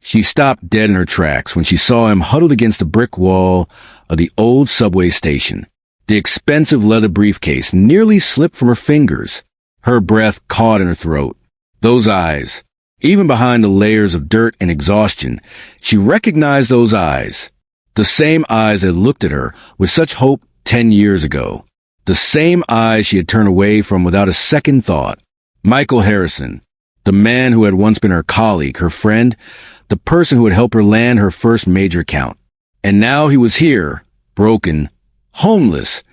She stopped dead in her tracks when she saw him huddled against the brick wall of the old subway station. The expensive leather briefcase nearly slipped from her fingers. Her breath caught in her throat. Those eyes, even behind the layers of dirt and exhaustion, she recognized those eyes. The same eyes that looked at her with such hope 10 years ago. The same eyes she had turned away from without a second thought. Michael Harrison, the man who had once been her colleague, her friend, the person who had helped her land her first major account. And now he was here, broken, homeless,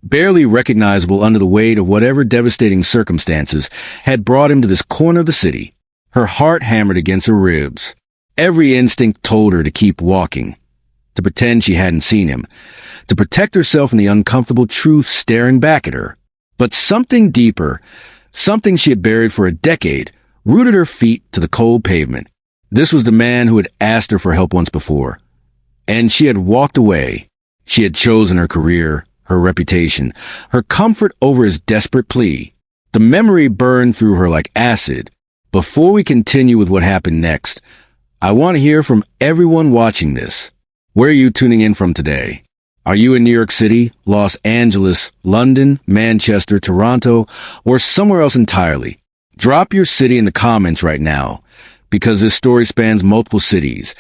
barely recognizable under the weight of whatever devastating circumstances had brought him to this corner of the city. Her heart hammered against her ribs. Every instinct told her to keep walking, to pretend she hadn't seen him, to protect herself from the uncomfortable truth staring back at her. But something deeper, something she had buried for a decade, rooted her feet to the cold pavement. This was the man who had asked her for help once before. And she had walked away. She had chosen her career, her reputation, her comfort over his desperate plea. The memory burned through her like acid. Before we continue with what happened next, I want to hear from everyone watching this. Where are you tuning in from today? Are you in New York City, Los Angeles, London, Manchester, Toronto, or somewhere else entirely? Drop your city in the comments right now, because this story spans multiple cities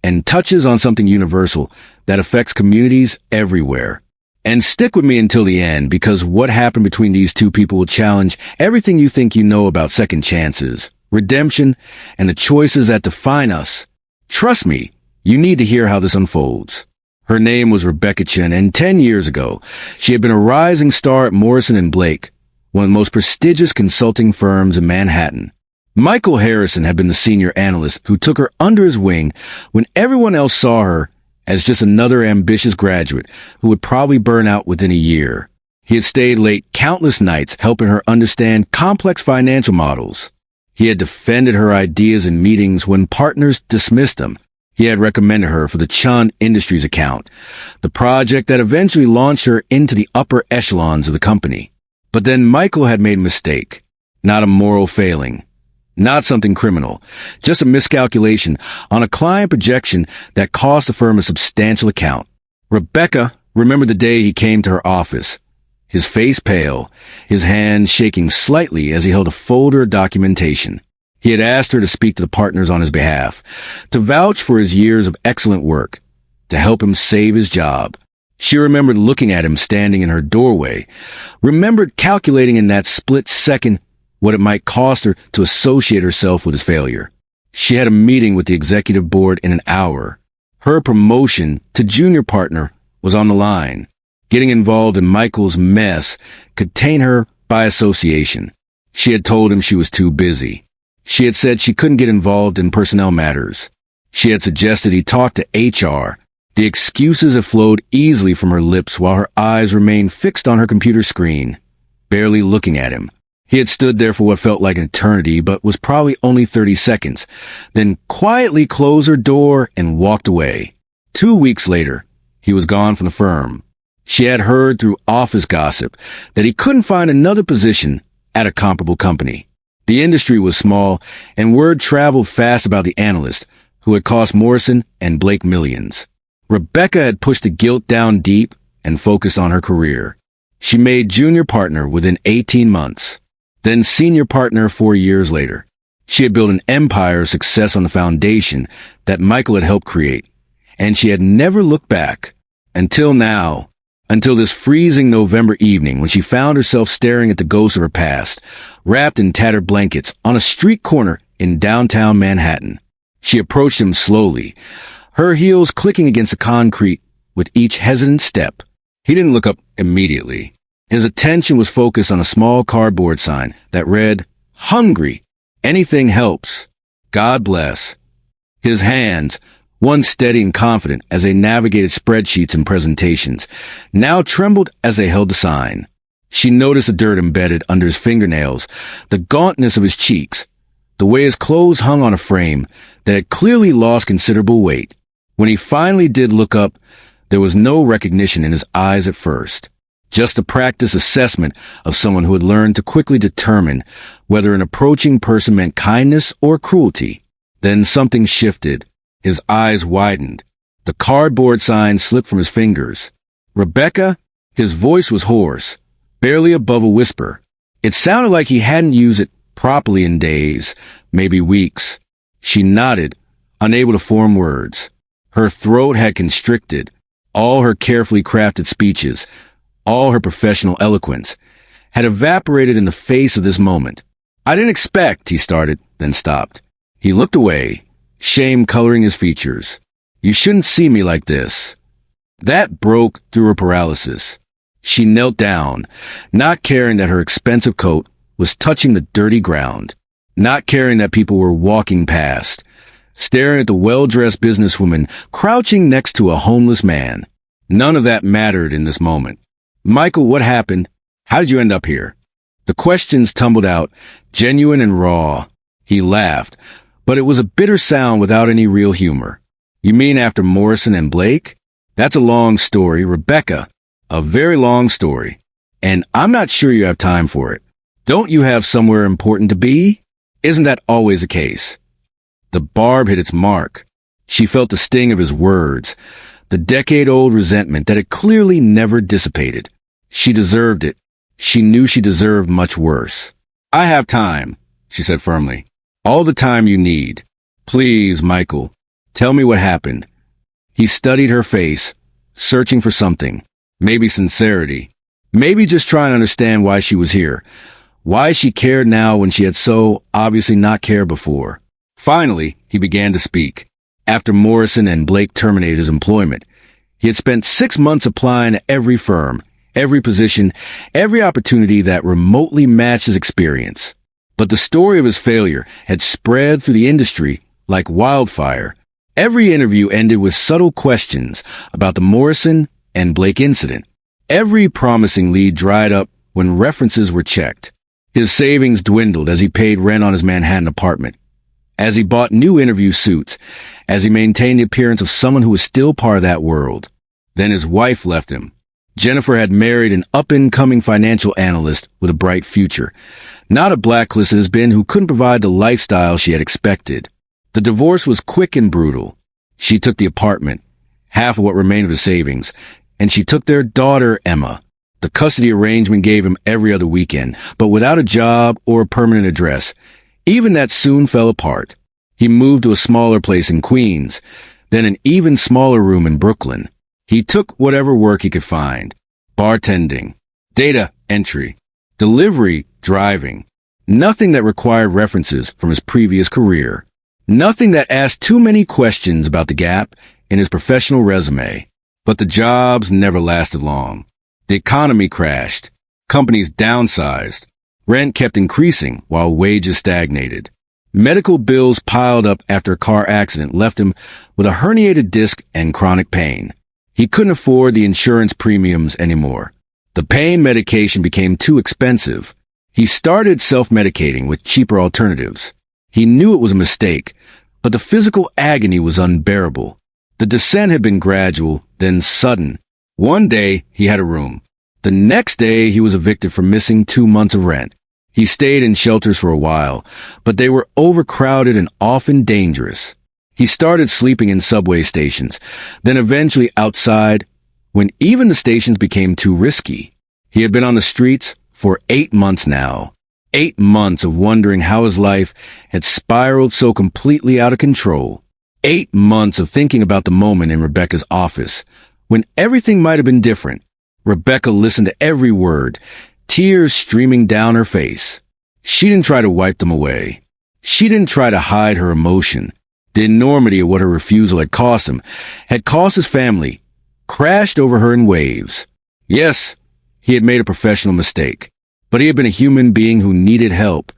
and touches on something universal that affects communities everywhere. And stick with me until the end, because what happened between these two people will challenge everything you think you know about second chances, redemption, and the choices that define us. Trust me, you need to hear how this unfolds. Her name was Rebecca Chen, and 10 years ago, she had been a rising star at Morrison & Blake, one of the most prestigious consulting firms in Manhattan. Michael Harrison had been the senior analyst who took her under his wing when everyone else saw her as just another ambitious graduate who would probably burn out within a year. He had stayed late countless nights helping her understand complex financial models. He had defended her ideas in meetings when partners dismissed them. He had recommended her for the Chun Industries account, the project that eventually launched her into the upper echelons of the company. But then Michael had made a mistake, not a moral failing. Not something criminal, just a miscalculation on a client projection that cost the firm a substantial account. Rebecca remembered the day he came to her office, his face pale, his hand shaking slightly as he held a folder of documentation. He had asked her to speak to the partners on his behalf, to vouch for his years of excellent work, to help him save his job. She remembered looking at him standing in her doorway, remembered calculating in that split second what it might cost her to associate herself with his failure. She had a meeting with the executive board in an hour. Her promotion to junior partner was on the line. Getting involved in Michael's mess could taint her by association. She had told him she was too busy. She had said she couldn't get involved in personnel matters. She had suggested he talk to HR. The excuses had flowed easily from her lips while her eyes remained fixed on her computer screen, barely looking at him. He had stood there for what felt like an eternity, but was probably only 30 seconds, then quietly closed her door and walked away. 2 weeks later, he was gone from the firm. She had heard through office gossip that he couldn't find another position at a comparable company. The industry was small, and word traveled fast about the analyst, who had cost Morrison & Blake millions. Rebecca had pushed the guilt down deep and focused on her career. She made junior partner within 18 months. Then senior partner 4 years later. She had built an empire of success on the foundation that Michael had helped create, and she had never looked back. Until now, until this freezing November evening when she found herself staring at the ghosts of her past, wrapped in tattered blankets on a street corner in downtown Manhattan. She approached him slowly, her heels clicking against the concrete with each hesitant step. He didn't look up immediately. His attention was focused on a small cardboard sign that read, "Hungry. Anything helps. God bless." His hands, once steady and confident as they navigated spreadsheets and presentations, now trembled as they held the sign. She noticed the dirt embedded under his fingernails, the gauntness of his cheeks, the way his clothes hung on a frame that had clearly lost considerable weight. When he finally did look up, there was no recognition in his eyes at first. Just a practice assessment of someone who had learned to quickly determine whether an approaching person meant kindness or cruelty. Then something shifted. His eyes widened. The cardboard sign slipped from his fingers. Rebecca? His voice was hoarse, barely above a whisper. It sounded like he hadn't used it properly in days, maybe weeks. She nodded, unable to form words. Her throat had constricted. All her carefully crafted speeches, all her professional eloquence, had evaporated in the face of this moment. I didn't expect, he started, then stopped. He looked away, shame coloring his features. You shouldn't see me like this. That broke through her paralysis. She knelt down, not caring that her expensive coat was touching the dirty ground, not caring that people were walking past, staring at the well-dressed businesswoman crouching next to a homeless man. None of that mattered in this moment. Michael, what happened? How did you end up here? The questions tumbled out, genuine and raw. He laughed, but it was a bitter sound without any real humor. You mean after Morrison and Blake? That's a long story, Rebecca. A very long story. And I'm not sure you have time for it. Don't you have somewhere important to be? Isn't that always the case? The barb hit its mark. She felt the sting of his words, the decade-old resentment that had clearly never dissipated. She deserved it. She knew she deserved much worse. I have time, she said firmly. All the time you need. Please, Michael, tell me what happened. He studied her face, searching for something. Maybe sincerity. Maybe just trying to understand why she was here. Why she cared now when she had so obviously not cared before. Finally, he began to speak. After Morrison and Blake terminated his employment, he had spent 6 months applying to every firm, every position, every opportunity that remotely matched his experience. But the story of his failure had spread through the industry like wildfire. Every interview ended with subtle questions about the Morrison and Blake incident. Every promising lead dried up when references were checked. His savings dwindled as he paid rent on his Manhattan apartment, as he bought new interview suits, as he maintained the appearance of someone who was still part of that world. Then his wife left him. Jennifer had married an up-and-coming financial analyst with a bright future, not a blacklisted has-been who couldn't provide the lifestyle she had expected. The divorce was quick and brutal. She took the apartment, half of what remained of his savings, and she took their daughter, Emma. The custody arrangement gave him every other weekend, but without a job or a permanent address. Even that soon fell apart. He moved to a smaller place in Queens, then an even smaller room in Brooklyn. He took whatever work he could find. Bartending, data entry, delivery, driving. Nothing that required references from his previous career. Nothing that asked too many questions about the gap in his professional resume. But the jobs never lasted long. The economy crashed. Companies downsized. Rent kept increasing while wages stagnated. Medical bills piled up after a car accident left him with a herniated disc and chronic pain. He couldn't afford the insurance premiums anymore. The pain medication became too expensive. He started self-medicating with cheaper alternatives. He knew it was a mistake, but the physical agony was unbearable. The descent had been gradual, then sudden. One day, he had a room. The next day, he was evicted for missing 2 months of rent. He stayed in shelters for a while, but they were overcrowded and often dangerous. He started sleeping in subway stations, then eventually outside, when even the stations became too risky. He had been on the streets for 8 months now. 8 months of wondering how his life had spiraled so completely out of control. 8 months of thinking about the moment in Rebecca's office, when everything might have been different. Rebecca listened to every word, tears streaming down her face. She didn't try to wipe them away. She didn't try to hide her emotion. The enormity of what her refusal had cost him, had cost his family, crashed over her in waves. Yes, he had made a professional mistake, but he had been a human being who needed help,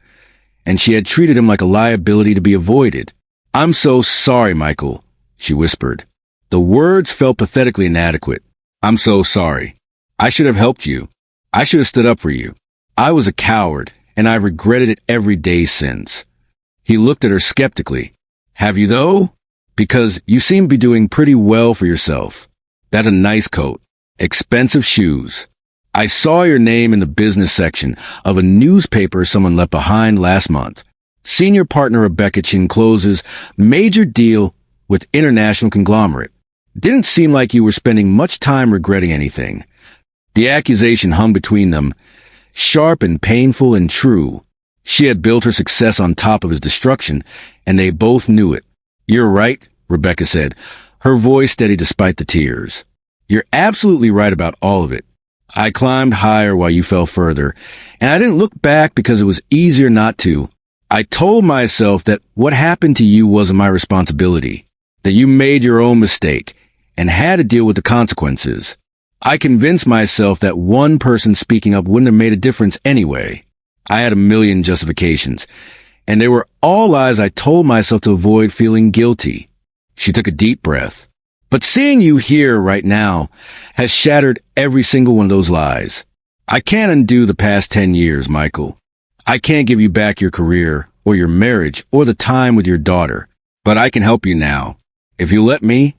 and she had treated him like a liability to be avoided. I'm so sorry, Michael, she whispered. The words felt pathetically inadequate. I'm so sorry. I should have helped you. I should have stood up for you. I was a coward, and I've regretted it every day since. He looked at her skeptically. Have you, though? Because you seem to be doing pretty well for yourself. That's a nice coat. Expensive shoes. I saw your name in the business section of a newspaper someone left behind last month. Senior partner Rebecca Chin closes major deal with international conglomerate. Didn't seem like you were spending much time regretting anything. The accusation hung between them, sharp and painful and true. She had built her success on top of his destruction, and they both knew it. "You're right," Rebecca said, her voice steady despite the tears. "You're absolutely right about all of it. I climbed higher while you fell further, and I didn't look back because it was easier not to. I told myself that what happened to you wasn't my responsibility, that you made your own mistake and had to deal with the consequences. I convinced myself that one person speaking up wouldn't have made a difference anyway. I had a million justifications, and they were all lies I told myself to avoid feeling guilty." She took a deep breath. "But seeing you here right now has shattered every single one of those lies. I can't undo the past 10 years, Michael. I can't give you back your career or your marriage or the time with your daughter, but I can help you now. If you let me."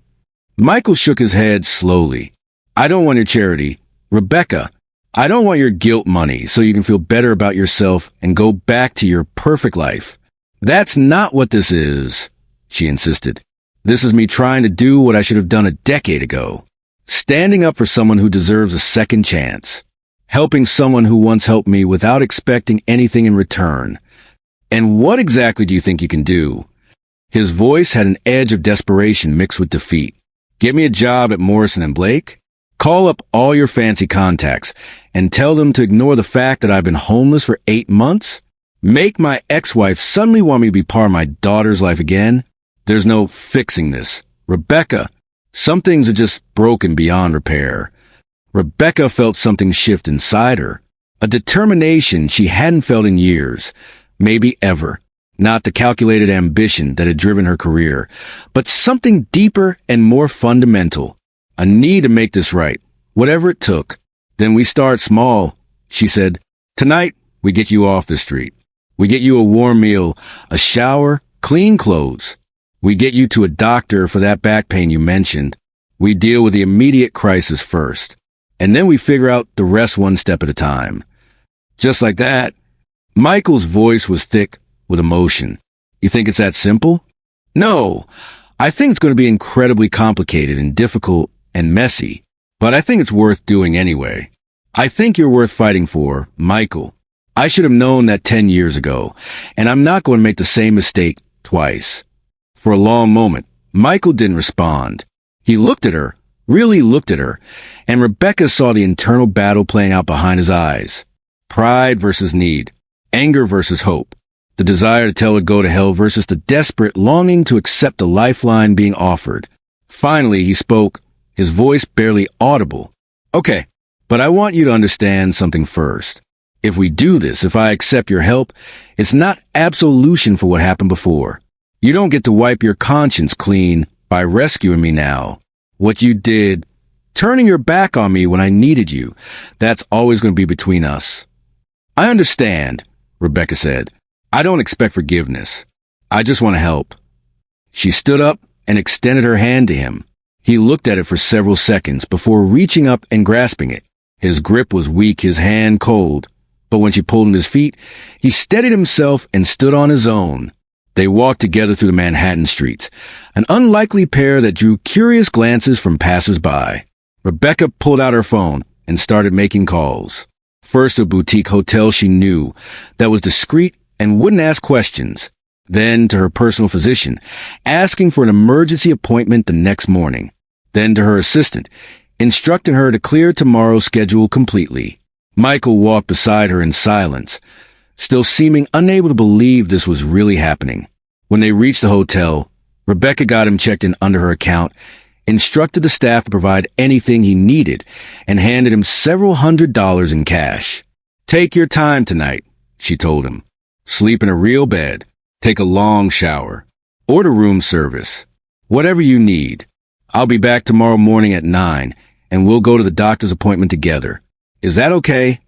Michael shook his head slowly. "I don't want your charity. Rebecca, I don't want your guilt money so you can feel better about yourself and go back to your perfect life. That's not what this is," she insisted. "This is me trying to do what I should have done a decade ago. Standing up for someone who deserves a second chance. Helping someone who once helped me without expecting anything in return. And what exactly do you think you can do?" His voice had an edge of desperation mixed with defeat. "Get me a job at Morrison and Blake? Call up all your fancy contacts and tell them to ignore the fact that I've been homeless for 8 months? Make my ex-wife suddenly want me to be part of my daughter's life again? There's no fixing this. Rebecca, some things are just broken beyond repair." Rebecca felt something shift inside her, a determination she hadn't felt in years, maybe ever. Not the calculated ambition that had driven her career, but something deeper and more fundamental. A need to make this right, whatever it took. "Then we start small," she said. "Tonight, we get you off the street. We get you a warm meal, a shower, clean clothes. We get you to a doctor for that back pain you mentioned. We deal with the immediate crisis first. And then we figure out the rest one step at a time." Just like that. Michael's voice was thick with emotion. "You think it's that simple?" "No. I think it's going to be incredibly complicated and difficult and messy, but I think it's worth doing anyway. I think you're worth fighting for, Michael. I should have known that 10 years ago, and I'm not going to make the same mistake twice." For a long moment, Michael didn't respond. He looked at her, really looked at her, and Rebecca saw the internal battle playing out behind his eyes. Pride versus need, anger versus hope, the desire to tell her go to hell versus the desperate longing to accept the lifeline being offered. Finally, he spoke, his voice barely audible. "Okay, but I want you to understand something first. If we do this, if I accept your help, it's not absolution for what happened before. You don't get to wipe your conscience clean by rescuing me now. What you did, turning your back on me when I needed you, that's always going to be between us." "I understand," Rebecca said. "I don't expect forgiveness. I just want to help." She stood up and extended her hand to him. He looked at it for several seconds before reaching up and grasping it. His grip was weak, his hand cold. But when she pulled him to his feet, he steadied himself and stood on his own. They walked together through the Manhattan streets, an unlikely pair that drew curious glances from passers-by. Rebecca pulled out her phone and started making calls. First to a boutique hotel she knew that was discreet and wouldn't ask questions. Then to her personal physician, asking for an emergency appointment the next morning. Then to her assistant, instructing her to clear tomorrow's schedule completely. Michael walked beside her in silence, still seeming unable to believe this was really happening. When they reached the hotel, Rebecca got him checked in under her account, instructed the staff to provide anything he needed, and handed him several $100s in cash. "Take your time tonight," she told him. "Sleep in a real bed. Take a long shower. Order room service. Whatever you need. I'll be back tomorrow morning at 9, and we'll go to the doctor's appointment together. Is that okay?"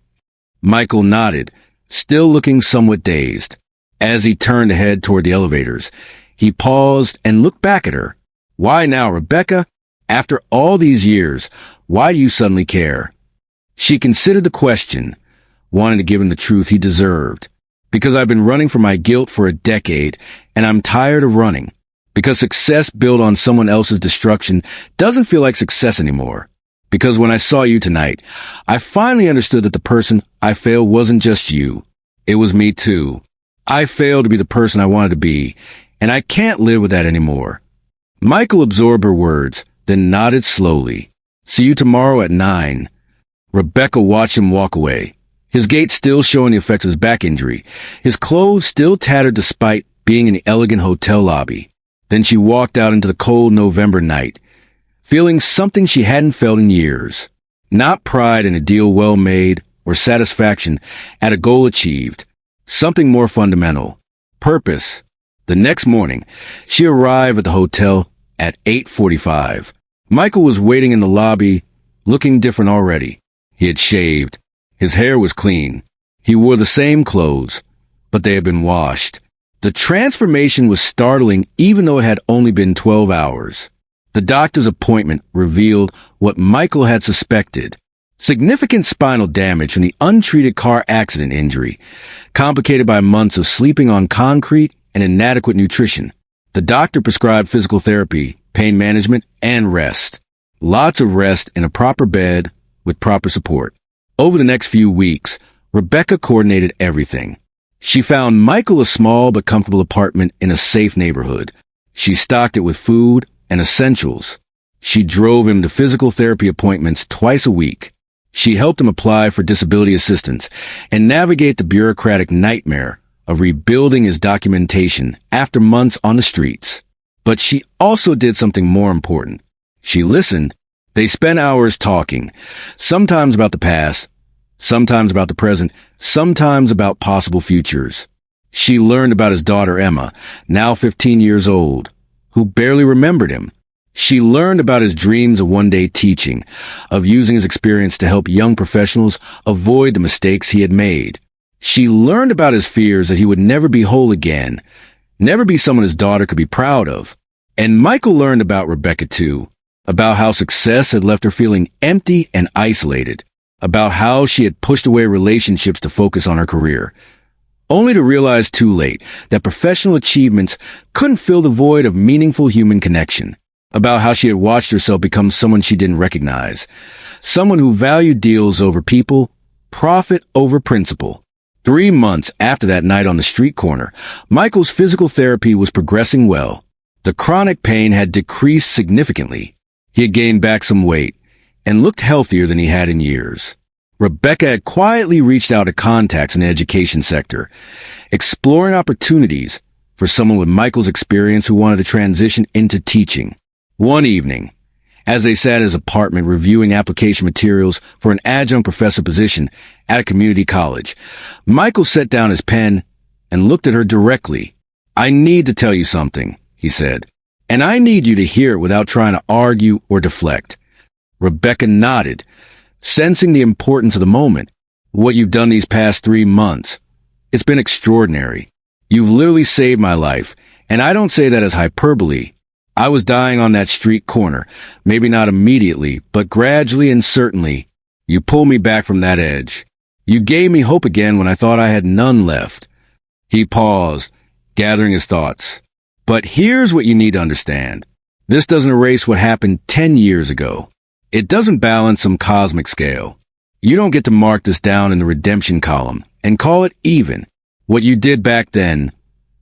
Michael nodded, still looking somewhat dazed. As he turned to head toward the elevators, he paused and looked back at her. "Why now, Rebecca? After all these years, why do you suddenly care?" She considered the question, wanting to give him the truth he deserved. "Because I've been running from my guilt for a decade, and I'm tired of running. Because success built on someone else's destruction doesn't feel like success anymore. Because when I saw you tonight, I finally understood that the person I failed wasn't just you. It was me too. I failed to be the person I wanted to be, and I can't live with that anymore. Michael absorbed her words, then nodded slowly. See you tomorrow at 9. Rebecca watched him walk away, his gait still showing the effects of his back injury, his clothes still tattered despite being in the elegant hotel lobby. Then she walked out into the cold November night, feeling something she hadn't felt in years. Not pride in a deal well made or satisfaction at a goal achieved. Something more fundamental. Purpose. The next morning, she arrived at the hotel at 8:45. Michael was waiting in the lobby, looking different already. He had shaved. His hair was clean. He wore the same clothes, but they had been washed. The transformation was startling even though it had only been 12 hours. The doctor's appointment revealed what Michael had suspected. Significant spinal damage from the untreated car accident injury, complicated by months of sleeping on concrete and inadequate nutrition. The doctor prescribed physical therapy, pain management, and rest. Lots of rest in a proper bed with proper support. Over the next few weeks, Rebecca coordinated everything. She found Michael a small but comfortable apartment in a safe neighborhood. She stocked it with food and essentials. She drove him to physical therapy appointments twice a week. She helped him apply for disability assistance and navigate the bureaucratic nightmare of rebuilding his documentation after months on the streets. But she also did something more important. She listened. They spent hours talking, sometimes about the past, sometimes about the present, sometimes about possible futures. She learned about his daughter Emma, now 15 years old, who barely remembered him. She learned about his dreams of one day teaching, of using his experience to help young professionals avoid the mistakes he had made. She learned about his fears that he would never be whole again, never be someone his daughter could be proud of. And Michael learned about Rebecca too, about how success had left her feeling empty and isolated, about how she had pushed away relationships to focus on her career, only to realize too late that professional achievements couldn't fill the void of meaningful human connection, about how she had watched herself become someone she didn't recognize, someone who valued deals over people, profit over principle. 3 months after that night on the street corner, Michael's physical therapy was progressing well. The chronic pain had decreased significantly. He had gained back some weight and looked healthier than he had in years. Rebecca had quietly reached out to contacts in the education sector, exploring opportunities for someone with Michael's experience who wanted to transition into teaching. One evening, as they sat in his apartment reviewing application materials for an adjunct professor position at a community college, Michael set down his pen and looked at her directly. "I need to tell you something," he said, "and I need you to hear it without trying to argue or deflect." Rebecca nodded, sensing the importance of the moment. "What you've done these past 3 months, it's been extraordinary. You've literally saved my life, and I don't say that as hyperbole. I was dying on that street corner, maybe not immediately, but gradually and certainly. You pulled me back from that edge. You gave me hope again when I thought I had none left." He paused, gathering his thoughts. "But here's what you need to understand. This doesn't erase what happened 10 years ago. It doesn't balance some cosmic scale. You don't get to mark this down in the redemption column and call it even. What you did back then,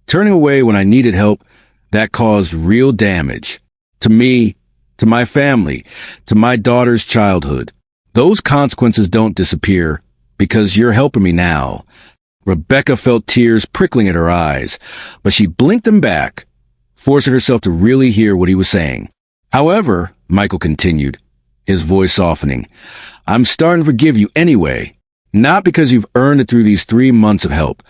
turning away when I needed help, that caused real damage. To me, to my family, to my daughter's childhood. Those consequences don't disappear because you're helping me now." Rebecca felt tears prickling at her eyes, but she blinked them back, forcing herself to really hear what he was saying. "However," Michael continued, his voice softening, "I'm starting to forgive you anyway. Not because you've earned it through these 3 months of help,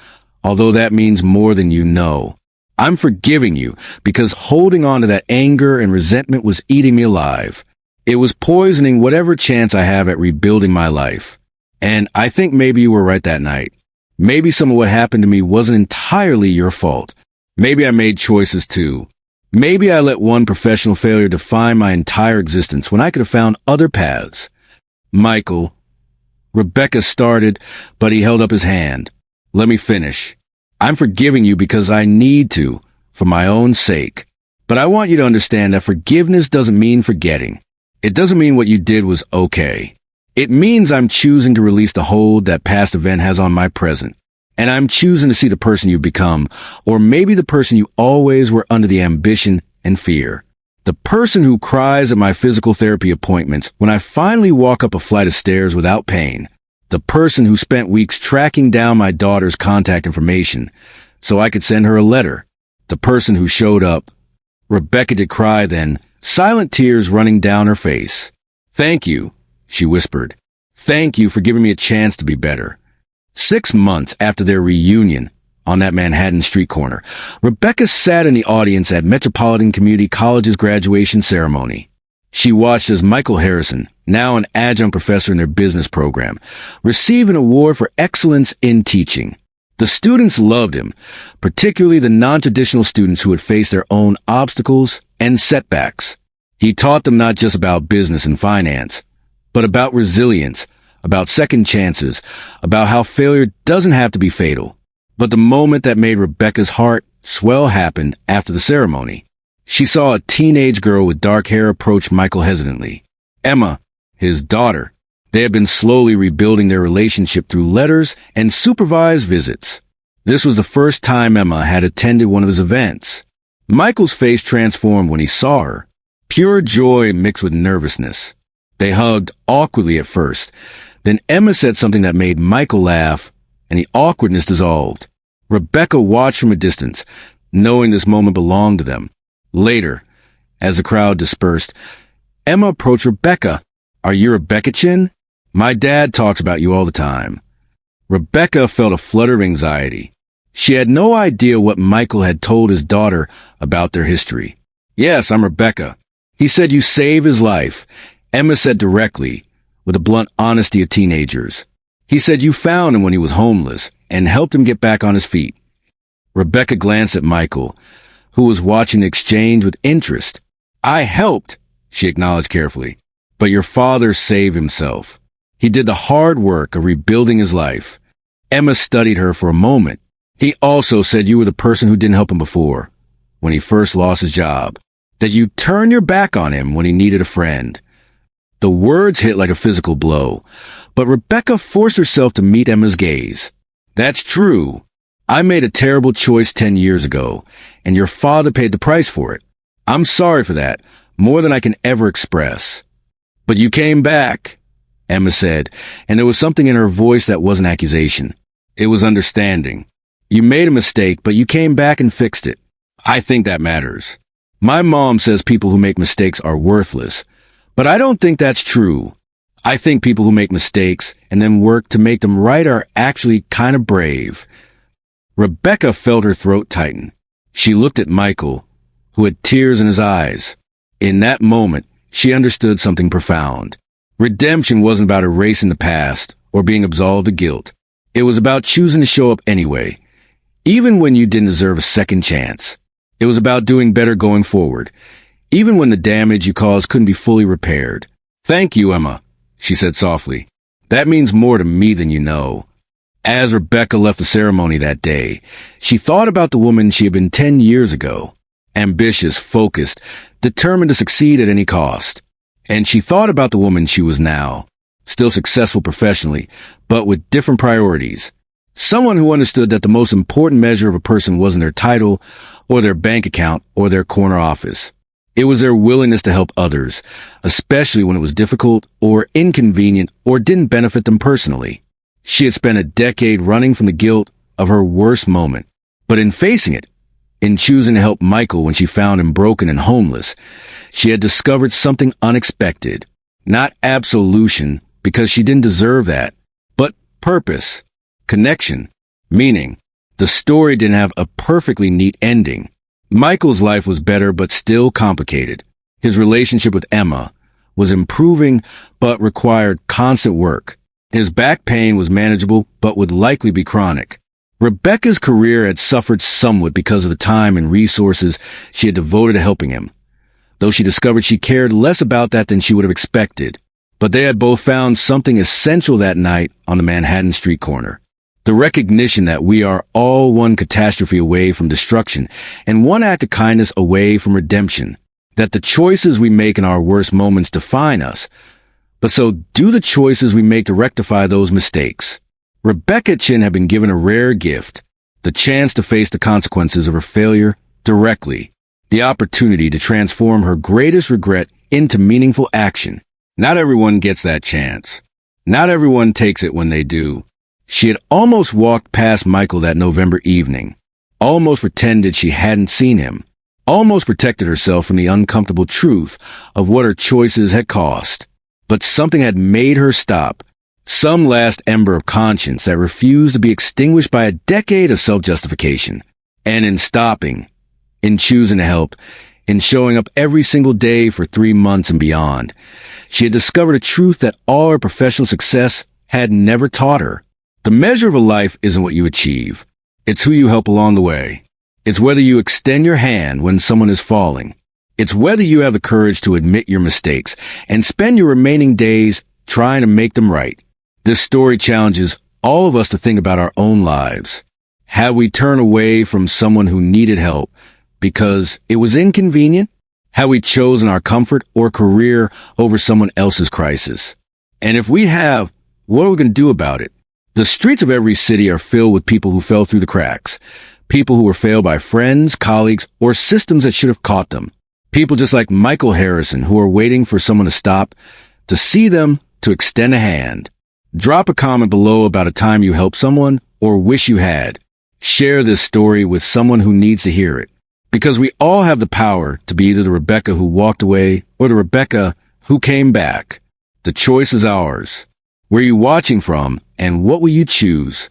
although that means more than you know. I'm forgiving you because holding on to that anger and resentment was eating me alive. It was poisoning whatever chance I have at rebuilding my life. And I think maybe you were right that night. Maybe some of what happened to me wasn't entirely your fault. Maybe I made choices too. Maybe I let one professional failure define my entire existence when I could have found other paths." "Michael," Rebecca started, but he held up his hand. "Let me finish. I'm forgiving you because I need to, for my own sake. But I want you to understand that forgiveness doesn't mean forgetting. It doesn't mean what you did was okay. It means I'm choosing to release the hold that past event has on my present. And I'm choosing to see the person you've become, or maybe the person you always were under the ambition and fear. The person who cries at my physical therapy appointments when I finally walk up a flight of stairs without pain. The person who spent weeks tracking down my daughter's contact information so I could send her a letter. The person who showed up. Rebecca did cry then, silent tears running down her face. "Thank you," she whispered. "Thank you for giving me a chance to be better." 6 months after their reunion on that Manhattan street corner, Rebecca sat in the audience at Metropolitan Community College's graduation ceremony. She watched as Michael Harrison, now an adjunct professor in their business program, receive an award for excellence in teaching. The students loved him, particularly the non-traditional students who had faced their own obstacles and setbacks. He taught them not just about business and finance, but about resilience, about second chances, about how failure doesn't have to be fatal. But the moment that made Rebecca's heart swell happened after the ceremony. She saw a teenage girl with dark hair approach Michael hesitantly. Emma, his daughter. They had been slowly rebuilding their relationship through letters and supervised visits. This was the first time Emma had attended one of his events. Michael's face transformed when he saw her, pure joy mixed with nervousness. They hugged awkwardly at first. Then Emma said something that made Michael laugh, and the awkwardness dissolved. Rebecca watched from a distance, knowing this moment belonged to them. Later, as the crowd dispersed, Emma approached Rebecca. "Are you Rebecca Chin? My dad talks about you all the time." Rebecca felt a flutter of anxiety. She had no idea what Michael had told his daughter about their history. "Yes, I'm Rebecca. He said you saved his life," Emma said directly, with the blunt honesty of teenagers. "He said you found him when he was homeless and helped him get back on his feet." Rebecca glanced at Michael, who was watching the exchange with interest. "I helped," she acknowledged carefully, "but your father saved himself. He did the hard work of rebuilding his life." Emma studied her for a moment. "He also said you were the person who didn't help him before, when he first lost his job, that you turned your back on him when he needed a friend." The words hit like a physical blow, but Rebecca forced herself to meet Emma's gaze. "That's true. I made a terrible choice 10 years ago, and your father paid the price for it. I'm sorry for that, more than I can ever express." "But you came back," Emma said, and there was something in her voice that wasn't accusation. It was understanding. "You made a mistake, but you came back and fixed it. I think that matters. My mom says people who make mistakes are worthless, but I don't think that's true. I think people who make mistakes and then work to make them right are actually kind of brave." Rebecca felt her throat tighten. She looked at Michael, who had tears in his eyes. In that moment, she understood something profound. Redemption wasn't about erasing the past or being absolved of guilt. It was about choosing to show up anyway, even when you didn't deserve a second chance. It was about doing better going forward, even when the damage you caused couldn't be fully repaired. "Thank you, Emma," she said softly. "That means more to me than you know." As Rebecca left the ceremony that day, she thought about the woman she had been 10 years ago. Ambitious, focused, determined to succeed at any cost. And she thought about the woman she was now, still successful professionally, but with different priorities. Someone who understood that the most important measure of a person wasn't their title, or their bank account, or their corner office. It was their willingness to help others, especially when it was difficult, or inconvenient, or didn't benefit them personally. She had spent a decade running from the guilt of her worst moment, but in facing it, in choosing to help Michael when she found him broken and homeless, she had discovered something unexpected. Not absolution, because she didn't deserve that, but purpose, connection, meaning. The story didn't have a perfectly neat ending. Michael's life was better but still complicated. His relationship with Emma was improving but required constant work. His back pain was manageable but would likely be chronic. Rebecca's career had suffered somewhat because of the time and resources she had devoted to helping him, though she discovered she cared less about that than she would have expected. But they had both found something essential that night on the Manhattan street corner. The recognition that we are all one catastrophe away from destruction and one act of kindness away from redemption. That the choices we make in our worst moments define us, but so do the choices we make to rectify those mistakes. Rebecca Chin had been given a rare gift, the chance to face the consequences of her failure directly, the opportunity to transform her greatest regret into meaningful action. Not everyone gets that chance. Not everyone takes it when they do. She had almost walked past Michael that November evening, almost pretended she hadn't seen him, almost protected herself from the uncomfortable truth of what her choices had cost. But something had made her stop, some last ember of conscience that refused to be extinguished by a decade of self-justification. And in stopping, in choosing to help, in showing up every single day for 3 months and beyond, she had discovered a truth that all her professional success had never taught her. The measure of a life isn't what you achieve. It's who you help along the way. It's whether you extend your hand when someone is falling. It's whether you have the courage to admit your mistakes and spend your remaining days trying to make them right. This story challenges all of us to think about our own lives. Have we turned away from someone who needed help because it was inconvenient? Have we chosen our comfort or career over someone else's crisis? And if we have, what are we going to do about it? The streets of every city are filled with people who fell through the cracks, people who were failed by friends, colleagues, or systems that should have caught them. People just like Michael Harrison who are waiting for someone to stop, to see them, to extend a hand. Drop a comment below about a time you helped someone or wish you had. Share this story with someone who needs to hear it. Because we all have the power to be either the Rebecca who walked away or the Rebecca who came back. The choice is ours. Where are you watching from, and what will you choose?